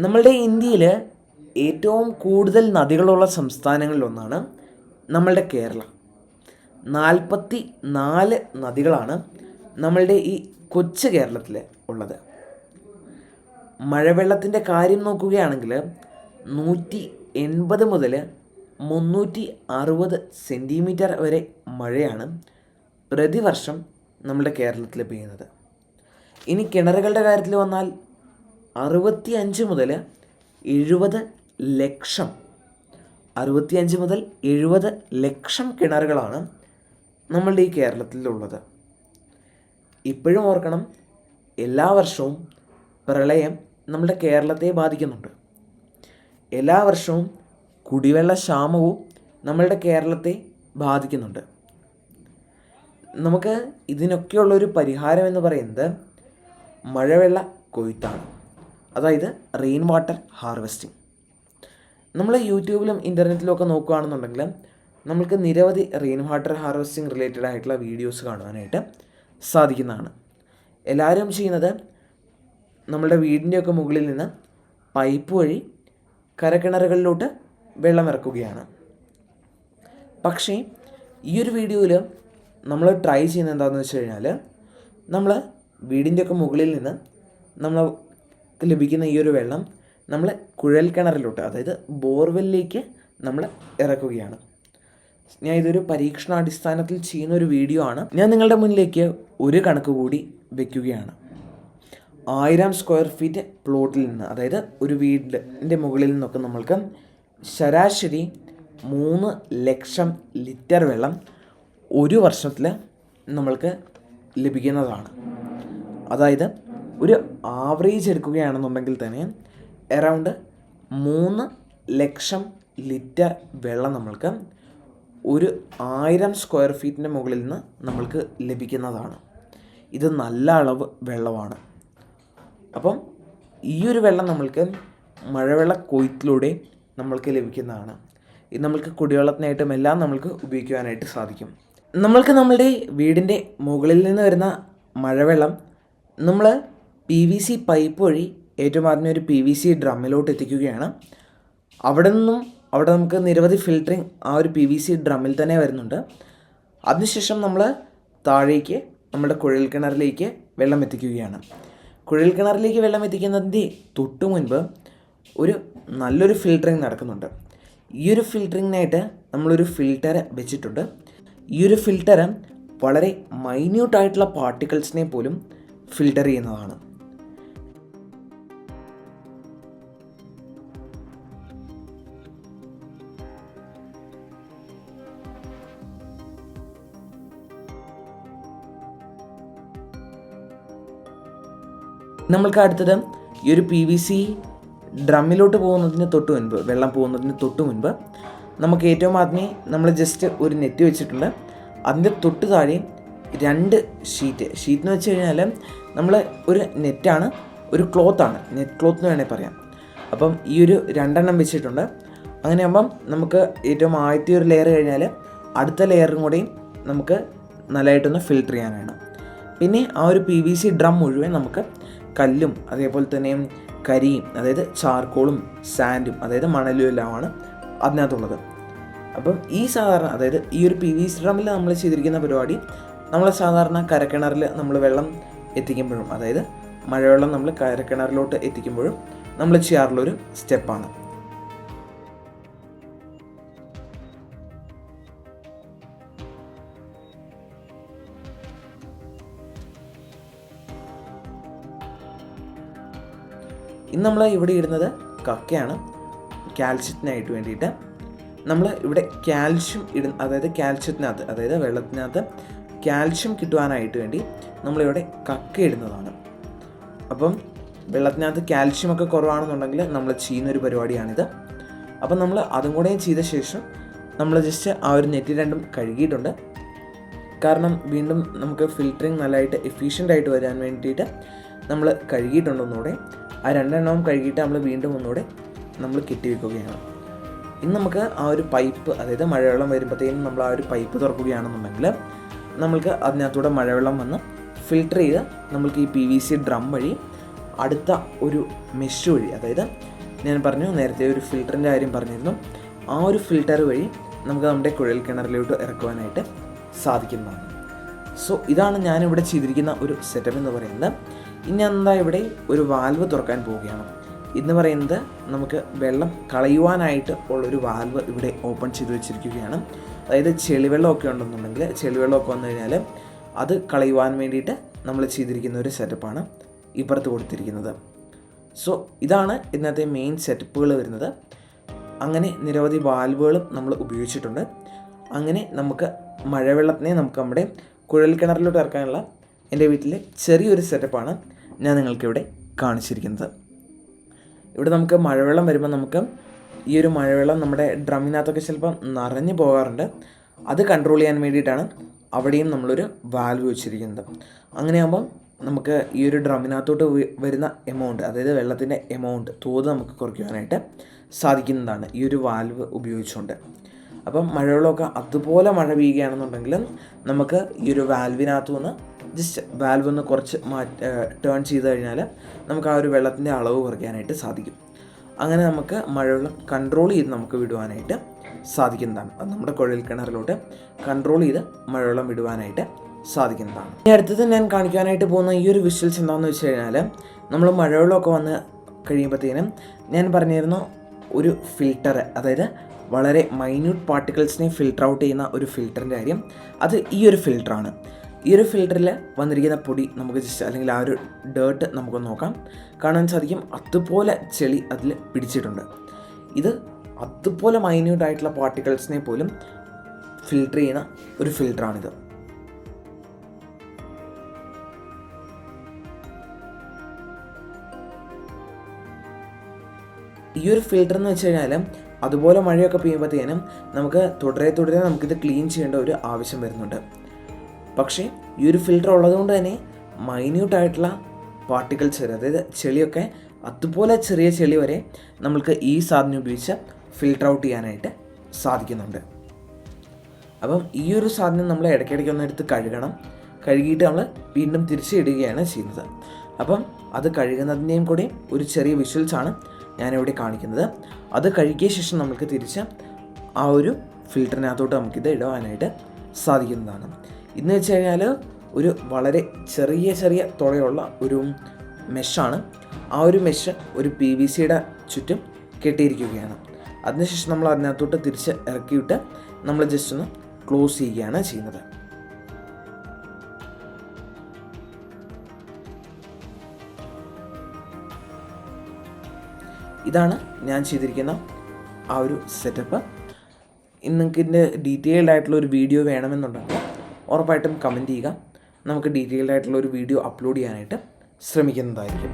നമ്മളുടെ ഇന്ത്യയിൽ ഏറ്റവും കൂടുതൽ നദികളുള്ള സംസ്ഥാനങ്ങളിലൊന്നാണ് നമ്മളുടെ കേരളം. 44 നദികളാണ് നമ്മളുടെ ഈ കൊച്ചു കേരളത്തിൽ ഉള്ളത്. മഴവെള്ളത്തിൻ്റെ കാര്യം നോക്കുകയാണെങ്കിൽ 180 മുതൽ 360 സെൻറ്റിമീറ്റർ വരെ മഴയാണ് പ്രതിവർഷം നമ്മുടെ കേരളത്തിൽ പെയ്യുന്നത്. ഇനി കിണറുകളുടെ കാര്യത്തിൽ വന്നാൽ 65 മുതൽ 70 ലക്ഷം 65 മുതൽ 70 ലക്ഷം കിണറുകളാണ് നമ്മളുടെ ഈ കേരളത്തിലുള്ളത്. ഇപ്പോഴും ഓർക്കണം, എല്ലാ വർഷവും പ്രളയം നമ്മുടെ കേരളത്തെ ബാധിക്കുന്നുണ്ട്. എല്ലാ വർഷവും കുടിവെള്ള ക്ഷാമവും നമ്മളുടെ കേരളത്തെ ബാധിക്കുന്നുണ്ട്. നമുക്ക് ഇതിനൊക്കെയുള്ളൊരു പരിഹാരം എന്ന് പറയുന്നത് മഴവെള്ള കൊയ്ത്താണ്, അതായത് റെയിൻ വാട്ടർ ഹാർവെസ്റ്റിംഗ്. നമ്മൾ യൂട്യൂബിലും ഇൻ്റർനെറ്റിലും ഒക്കെ നോക്കുകയാണെന്നുണ്ടെങ്കിൽ നമുക്ക് നിരവധി റെയിൻ വാട്ടർ ഹാർവെസ്റ്റിംഗ് റിലേറ്റഡ് ആയിട്ടുള്ള വീഡിയോസ് കാണുവാനായിട്ട് സാധിക്കുന്നതാണ്. എല്ലാവരും ചെയ്യുന്നത് നമ്മളുടെ വീടിൻ്റെയൊക്കെ മുകളിൽ നിന്ന് പൈപ്പ് വഴി കരക്കിണറുകളിലോട്ട് വെള്ളം ഇറക്കുകയാണ്. പക്ഷേ ഈ ഒരു വീഡിയോയിൽ നമ്മൾ ട്രൈ ചെയ്യുന്നത് എന്താണെന്ന് വെച്ച് കഴിഞ്ഞാൽ, നമ്മൾ വീടിൻ്റെയൊക്കെ മുകളിൽ നിന്ന് നമ്മൾക്ക് ലഭിക്കുന്ന ഈ ഒരു വെള്ളം നമ്മൾ കുഴൽ കിണറിലോട്ട്, അതായത് ബോർവെല്ലിലേക്ക് നമ്മൾ ഇറക്കുകയാണ്. ഞാൻ ഇതൊരു പരീക്ഷണാടിസ്ഥാനത്തിൽ ചെയ്യുന്ന ഒരു വീഡിയോ ആണ്. ഞാൻ നിങ്ങളുടെ മുന്നിലേക്ക് ഒരു കണക്ക് കൂടി വയ്ക്കുകയാണ്. 1000 സ്ക്വയർ ഫീറ്റ് പ്ലോട്ടിൽ നിന്ന്, അതായത് ഒരു വീടിൻ്റെ മുകളിൽ നിന്നൊക്കെ നമ്മൾക്ക് ശരാശരി 3 ലക്ഷം ലിറ്റർ വെള്ളം ഒരു വർഷത്തിൽ നമ്മൾക്ക് ലഭിക്കുന്നതാണ്. അതായത് ഒരു ആവറേജ് എടുക്കുകയാണെന്നുണ്ടെങ്കിൽ തന്നെ അറൗണ്ട് 3 ലക്ഷം ലിറ്റർ വെള്ളം നമ്മൾക്ക് ഒരു 1000 സ്ക്വയർ ഫീറ്റിൻ്റെ മുകളിൽ നിന്ന് നമ്മൾക്ക് ലഭിക്കുന്നതാണ്. ഇത് നല്ല അളവ് വെള്ളമാണ്. അപ്പം ഈ ഒരു വെള്ളം നമ്മൾക്ക് മഴവെള്ള കൊയ്ത്തിലൂടെ നമ്മൾക്ക് ലഭിക്കുന്നതാണ്. ഇത് നമ്മൾക്ക് കുടിവെള്ളത്തിനായിട്ടും എല്ലാം നമ്മൾക്ക് ഉപയോഗിക്കുവാനായിട്ട് സാധിക്കും. നമ്മൾക്ക് നമ്മളുടെ വീടിൻ്റെ മുകളിൽ നിന്ന് വരുന്ന മഴവെള്ളം നമ്മൾ PVC പൈപ്പ് വഴി ഏറ്റവും ആദ്യം ഒരു PVC ഡ്രമ്മിലോട്ട് എത്തിക്കുകയാണ്. അവിടെ നമുക്ക് നിരവധി ഫിൽറ്ററിങ് ആ ഒരു PVC ഡ്രമ്മിൽ തന്നെ വരുന്നുണ്ട്. അതിനുശേഷം നമ്മൾ താഴേക്ക് നമ്മുടെ കുഴൽ കിണറിലേക്ക് വെള്ളം എത്തിക്കുകയാണ്. കുഴൽ കിണറിലേക്ക് വെള്ളം എത്തിക്കുന്നതിൻ്റെ തൊട്ട് മുൻപ് ഒരു നല്ലൊരു ഫിൽറ്ററിങ് നടക്കുന്നുണ്ട്. ഈ ഒരു ഫിൽറ്ററിങ്ങിനായിട്ട് നമ്മളൊരു ഫിൽറ്റർ വെച്ചിട്ടുണ്ട്. ഈ ഒരു ഫിൽറ്റർ വളരെ മൈന്യൂട്ടായിട്ടുള്ള പാർട്ടിക്കിൾസിനെ പോലും ഫിൽറ്റർ ചെയ്യുന്നതാണ്. നമ്മൾക്ക് അടുത്തത് ഈ ഒരു PVC ഡ്രമ്മിലോട്ട് പോകുന്നതിന് തൊട്ട് മുൻപ്, വെള്ളം പോകുന്നതിന് തൊട്ട് മുൻപ് നമുക്ക് ഏറ്റവും ആദ്യമേ നമ്മൾ ജസ്റ്റ് ഒരു നെറ്റ് വെച്ചിട്ടുണ്ട്. അതിൻ്റെ തൊട്ട് താഴെ 2 ഷീറ്റ് എന്ന് വെച്ച് കഴിഞ്ഞാൽ നമ്മൾ ഒരു നെറ്റാണ്, ഒരു ക്ലോത്താണ്, നെറ്റ് ക്ലോത്ത് എന്ന് വേണമെങ്കിൽ പറയാം. അപ്പം ഈ ഒരു 2 എണ്ണം വെച്ചിട്ടുണ്ട്. അങ്ങനെ ആകുമ്പം നമുക്ക് ഏറ്റവും ആദ്യത്തെ ഒരു ലെയർ കഴിഞ്ഞാൽ അടുത്ത ലെയറും കൂടെയും നമുക്ക് നല്ലതായിട്ടൊന്ന് ഫിൽറ്റർ ചെയ്യാനാണ്. പിന്നെ ആ ഒരു PVC ഡ്രം മുഴുവൻ നമുക്ക് കല്ലും അതേപോലെ തന്നെ കരിയും, അതായത് ചാർക്കോളും സാൻഡും, അതായത് മണലും എല്ലാമാണ് അതിനകത്തുള്ളത്. അപ്പം അതായത് ഈ ഒരു PVC ഡ്രമ്മിൽ നമ്മൾ ചെയ്തിരിക്കുന്ന പരിപാടി, നമ്മൾ സാധാരണ കരക്കിണറിൽ നമ്മൾ വെള്ളം എത്തിക്കുമ്പോഴും, അതായത് മഴവെള്ളം നമ്മൾ കരക്കിണറിലോട്ട് എത്തിക്കുമ്പോഴും നമ്മൾ ചെയ്യാറുള്ളൊരു സ്റ്റെപ്പാണ്. ഇന്ന് നമ്മൾ ഇവിടെ ഇടുന്നത് കക്കയാണ്, കാൽഷ്യത്തിനായിട്ട് വേണ്ടിയിട്ട്. നമ്മൾ ഇവിടെ കാൽഷ്യം അതായത് കാൽഷ്യത്തിനകത്ത്, അതായത് വെള്ളത്തിനകത്ത് കാൽഷ്യം കിട്ടുവാനായിട്ട് വേണ്ടി നമ്മളിവിടെ കക്ക ഇടുന്നതാണ്. അപ്പം വെള്ളത്തിനകത്ത് കാൽഷ്യമൊക്കെ കുറവാണെന്നുണ്ടെങ്കിൽ നമ്മൾ ചെയ്യുന്നൊരു പരിപാടിയാണിത്. അപ്പം നമ്മൾ അതും കൂടെ ചെയ്ത ശേഷം നമ്മൾ ജസ്റ്റ് ആ ഒരു നെറ്റ് രണ്ടും കഴുകിയിട്ടുണ്ട്. കാരണം വീണ്ടും നമുക്ക് ഫിൽറ്ററിങ് നല്ലതായിട്ട് എഫിഷ്യൻ്റായിട്ട് വരാൻ വേണ്ടിയിട്ട് നമ്മൾ കഴുകിയിട്ടുണ്ടെന്നൂടെ. ആ 2 എണ്ണവും കഴുകിയിട്ട് നമ്മൾ വീണ്ടും ഒന്നുകൂടെ നമ്മൾ കെട്ടി വയ്ക്കുകയാണ്. ഇനി നമുക്ക് ആ ഒരു പൈപ്പ്, അതായത് മഴവെള്ളം വരുമ്പോഴത്തേക്കും നമ്മൾ ആ ഒരു പൈപ്പ് തുറക്കുകയാണെന്നുണ്ടെങ്കിൽ നമ്മൾക്ക് അതിനകത്തൂടെ മഴവെള്ളം വന്ന് ഫിൽറ്റർ ചെയ്ത് നമ്മൾക്ക് ഈ PVC ഡ്രം വഴി അടുത്ത ഒരു മെഷ് വഴി, അതായത് ഞാൻ പറഞ്ഞു നേരത്തെ ഒരു ഫിൽറ്ററിൻ്റെ കാര്യം പറഞ്ഞിരുന്നു, ആ ഒരു ഫിൽറ്റർ വഴി നമുക്ക് നമ്മുടെ കുഴൽ കിണറിലോട്ട് ഇറക്കുവാനായിട്ട് സാധിക്കുന്നതാണ്. സോ ഇതാണ് ഞാനിവിടെ ചെയ്തിരിക്കുന്ന ഒരു സെറ്റപ്പ് എന്ന് പറയുന്നത്. ഇനി എന്താ ഇവിടെ ഒരു വാൽവ് തുറക്കാൻ പോവുകയാണ്. ഇന്ന് പറയുന്നത് നമുക്ക് വെള്ളം കളയുവാനായിട്ട് ഉള്ളൊരു വാൽവ് ഇവിടെ ഓപ്പൺ ചെയ്ത് വെച്ചിരിക്കുകയാണ്. അതായത് ചെളിവെള്ളമൊക്കെ ഉണ്ടെന്നുണ്ടെങ്കിൽ, ചെളിവെള്ളമൊക്കെ വന്നു കഴിഞ്ഞാൽ അത് കളയുവാൻ വേണ്ടിയിട്ട് നമ്മൾ ചെയ്തിരിക്കുന്ന ഒരു സെറ്റപ്പാണ് ഇപ്പുറത്ത് കൊടുത്തിരിക്കുന്നത്. സോ ഇതാണ് ഇന്നത്തെ മെയിൻ സെറ്റപ്പുകൾ വരുന്നത്. അങ്ങനെ നിരവധി വാൽവുകളും നമ്മൾ ഉപയോഗിച്ചിട്ടുണ്ട്. അങ്ങനെ നമുക്ക് മഴവെള്ളത്തിനെ നമുക്ക് നമ്മുടെ കുഴൽ കിണറിലോട്ട് ഇറക്കാനുള്ള എൻ്റെ വീട്ടിലെ ചെറിയൊരു സെറ്റപ്പാണ് ഞാൻ നിങ്ങൾക്കിവിടെ കാണിച്ചിരിക്കുന്നത്. ഇവിടെ നമുക്ക് മഴവെള്ളം വരുമ്പോൾ നമുക്ക് ഈ ഒരു മഴവെള്ളം നമ്മുടെ ഡ്രമ്മിനകത്തൊക്കെ ചിലപ്പം നിറഞ്ഞു പോകാറുണ്ട്. അത് കൺട്രോൾ ചെയ്യാൻ വേണ്ടിയിട്ടാണ് അവിടെയും നമ്മളൊരു വാൽവ് വെച്ചിരിക്കുന്നത്. അങ്ങനെയാകുമ്പം നമുക്ക് ഈ ഒരു ഡ്രമ്മിനകത്തോട്ട് വരുന്ന എമൗണ്ട്, അതായത് വെള്ളത്തിൻ്റെ എമൗണ്ട് തോത് നമുക്ക് കുറയ്ക്കുവാനായിട്ട് സാധിക്കുന്നതാണ് ഈ ഒരു വാൽവ് ഉപയോഗിച്ചുകൊണ്ട്. അപ്പം മഴവെള്ളമൊക്കെ അതുപോലെ മഴ പെയ്യുകയാണെന്നുണ്ടെങ്കിൽ നമുക്ക് ഈ ഒരു വാൽവിനകത്തു നിന്ന് ജസ്റ്റ് വാൽവ് ഒന്ന് കുറച്ച് ടേൺ ചെയ്ത് കഴിഞ്ഞാൽ നമുക്ക് ആ ഒരു വെള്ളത്തിൻ്റെ അളവ് കുറയ്ക്കാനായിട്ട് സാധിക്കും. അങ്ങനെ നമുക്ക് മഴവെള്ളം കൺട്രോൾ ചെയ്ത് നമുക്ക് വിടുവാനായിട്ട് സാധിക്കുന്നതാണ്. അത് നമ്മുടെ കുഴൽ കിണറിലോട്ട് കൺട്രോൾ ചെയ്ത് മഴവെള്ളം വിടുവാനായിട്ട് സാധിക്കുന്നതാണ്. ഇനി അടുത്തത് ഞാൻ കാണിക്കാനായിട്ട് പോകുന്ന ഈ ഒരു വിഷ്വൽസ് എന്താണെന്ന് വെച്ച് കഴിഞ്ഞാൽ, നമ്മൾ മഴവെള്ളമൊക്കെ വന്ന് കഴിയുമ്പോഴത്തേനും ഞാൻ പറഞ്ഞിരുന്നു ഒരു ഫിൽറ്റർ, അതായത് വളരെ മൈന്യൂട്ട് പാർട്ടിക്കിൾസിനെ ഫിൽട്ടർ ഔട്ട് ചെയ്യുന്ന ഒരു ഫിൽറ്ററിൻ്റെ കാര്യം, അത് ഈ ഒരു ഫിൽറ്ററാണ്. ഈ ഒരു ഫിൽറ്ററിൽ വന്നിരിക്കുന്ന പൊടി നമുക്ക് ജസ്റ്റ്, അല്ലെങ്കിൽ ആ ഒരു ഡേർട്ട് നമുക്കൊന്ന് നോക്കാം, കാണാൻ സാധിക്കും അതുപോലെ ചെളി അതിൽ പിടിച്ചിട്ടുണ്ട്. ഇത് അതുപോലെ മൈന്യൂട്ടായിട്ടുള്ള പാർട്ടിക്കിൾസിനെ പോലും ഫിൽട്ടർ ചെയ്യുന്ന ഒരു ഫിൽറ്ററാണിത്. ഈ ഒരു ഫിൽറ്റർ എന്ന് വെച്ച് കഴിഞ്ഞാൽ അതുപോലെ മഴയൊക്കെ പെയ്യുമ്പോഴത്തേനും നമുക്ക് തുടരെ നമുക്കിത് ക്ലീൻ ചെയ്യേണ്ട ഒരു ആവശ്യം വരുന്നുണ്ട്. പക്ഷേ ഈ ഒരു ഫിൽറ്റർ ഉള്ളതുകൊണ്ട് തന്നെ മൈന്യൂട്ടായിട്ടുള്ള പാർട്ടിക്കിൾസ് വരെ, അതായത് ചെളിയൊക്കെ അതുപോലെ ചെറിയ ചെളി വരെ നമ്മൾക്ക് ഈ സാധനം ഉപയോഗിച്ച് ഫിൽട്ടർ ഔട്ട് ചെയ്യാനായിട്ട് സാധിക്കുന്നുണ്ട്. അപ്പം ഈ ഒരു സാധനം നമ്മൾ ഇടയ്ക്കിടയ്ക്ക് ഒന്ന് എടുത്ത് കഴുകണം. കഴുകിയിട്ട് നമ്മൾ വീണ്ടും തിരിച്ചിടുകയാണ് ചെയ്യുന്നത്. അപ്പം അത് കഴുകുന്നതിൻ്റെയും കൂടി ഒരു ചെറിയ വിഷ്വൽസാണ് ഞാനിവിടെ കാണിക്കുന്നത്. അത് കഴുകിയ ശേഷം നമുക്ക് തിരിച്ച് ആ ഒരു ഫിൽറ്ററിനകത്തോട്ട് നമുക്കിത് ഇടുവാനായിട്ട് സാധിക്കുന്നതാണ്. ഇന്ന് വെച്ച് കഴിഞ്ഞാൽ ഒരു വളരെ ചെറിയ തുളയുള്ള ഒരു മെഷാണ്. ആ ഒരു മെഷ് ഒരു PVCയുടെ ചുറ്റും കെട്ടിയിരിക്കുകയാണ്. അതിനുശേഷം നമ്മൾ അതിനകത്തോട്ട് തിരിച്ച് ഇറക്കിയിട്ട് നമ്മൾ ജസ്റ്റ് ഒന്ന് ക്ലോസ് ചെയ്യുകയാണ് ചെയ്യുന്നത്. ഇതാണ് ഞാൻ ചെയ്തിരിക്കുന്ന ആ ഒരു സെറ്റപ്പ്. നിങ്ങൾക്ക് ഇതിൻ്റെ ഡീറ്റെയിൽഡ് ആയിട്ടുള്ള ഒരു വീഡിയോ വേണമെന്നുണ്ടെങ്കിൽ ഉറപ്പായിട്ടും കമൻറ്റ് ചെയ്യുക. നമുക്ക് ഡീറ്റെയിൽഡ് ആയിട്ടുള്ള ഒരു വീഡിയോ അപ്ലോഡ് ചെയ്യാനായിട്ട് ശ്രമിക്കുന്നതായിരിക്കും.